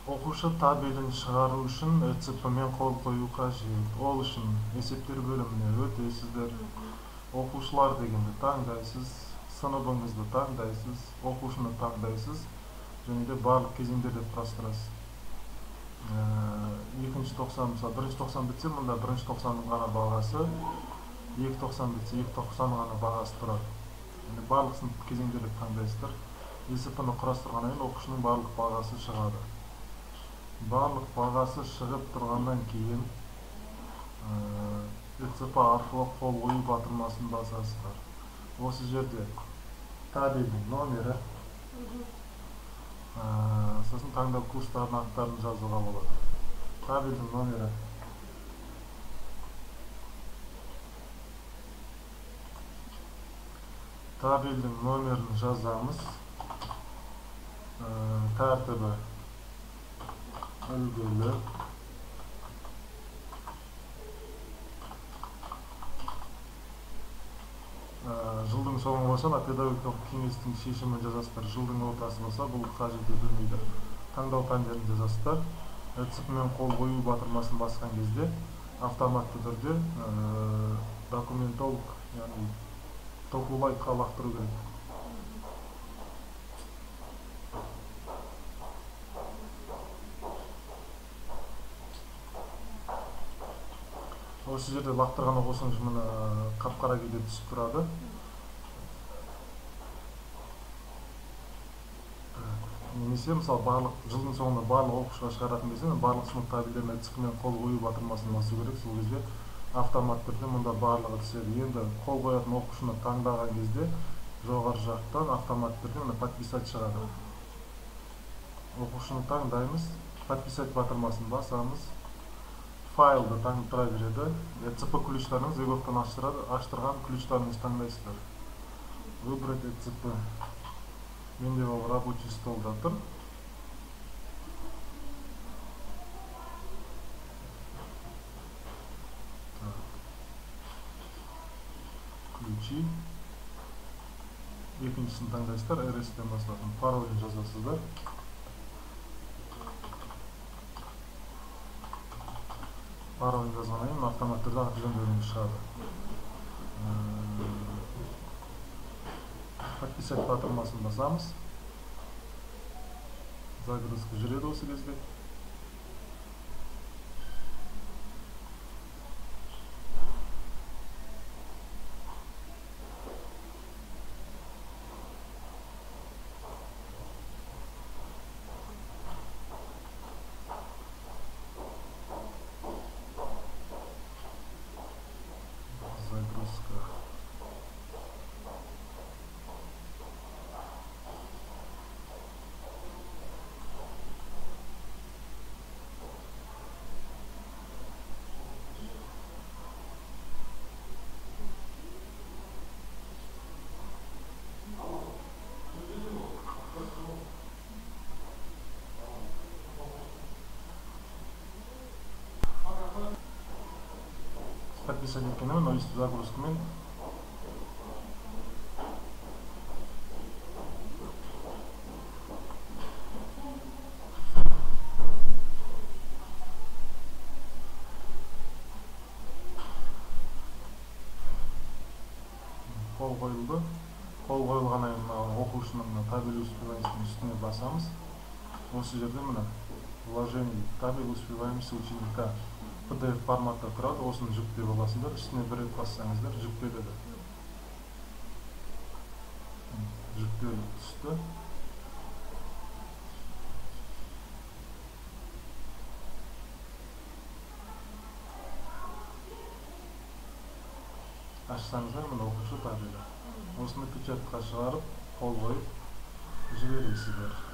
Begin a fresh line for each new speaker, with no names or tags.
Окушу табелин чыгаруу үчүн ЭЦП менен кол коюу кажет. Ол үчүн эсептер бөлүмүнө өтөсүздөр. Окуучулар дегенди тандайсыз, сыныбыңызды тандайсыз, окуушуну тандайсыз және де барлык кезеңдерди карастырасыз. Экинчи токсон, биринчи токсон битсе, мында биринчи токсондун гана багасы, эки токсон битсе, эки токсондун гана багасы турат. Барлык сынып кезеңдерди тандайсыздар. ЭСПны курастыргандан кийин окуушунун барлык багасы чыгады. Барлык багасы чыгып тургандан кийин ЭЦП аркылуу кол коюу батырмасын басасыздар. Осы жерде табелдин номери, сосын таңдап курстардын аттарын жазууга болот. Табелдин номери табелдин номерин жазамыз. Тартиби үлгүлүү, жылдың соңу болсо педагогикалык кеңештин шешимин жазасыздар. Жылдың ортасы болсо бул кажет этилмейди. Таңдоо пандерин жазасыздар. ЭЦП менен кол коюу батырмасын баскан кезде автоматтуу түрдө документолог, яны токулайга лактыруу керек. Осы жерде лактырган окусуңуз мына капкара кийде түсүп турады. Немесе мисалы барлык жылдын соңунда барлык окуучуга чыгаратын кезде барлык сынып табелдерине ЭЦП менен кол коюу батырмасын басуу керек. Сол кезде автомат түрдө мында барлыгы түшөт. Эndi кол коётун окуушуну тандаган кезде жогору жактан автомат түрдө мына подписать чыгат. Окуушуну тандайбыз, подписать батырмасын басамыз. Файлды тандыра береді. ЭЦП ключтарыңыз эгофтан аштырган ключтарыңызды тандайсыздар. Выбрать ЭЦП. Менде ол рабочий столда тур. Ключи. Экинчисин тандайсыздар, РСТен басасың. Паролин жазасыздар. Паролин жазгандан кийин автомат түрдө аты жөндөөрүңүз чыгат. Подписать батырмасын басамыз. Загрузка жүрөт осы кезде. Подписать эткенен на листу загрузкамен кол коюлду. Кол коюлгандан кийин окуушунун табель успеваемостун үстүнө басамыз. Осы жерде мына вложение табель успеваемости ученика PDF форматта турат. Осуну жүктөп аласыздар. Үстүнө бир рет бассаңыздар жүктөлөдү. Жүктөлүп түштү. Ачсаңыздар мына окуучу табели. Осуну печатка чыгарып, кол коюп жибересиздер.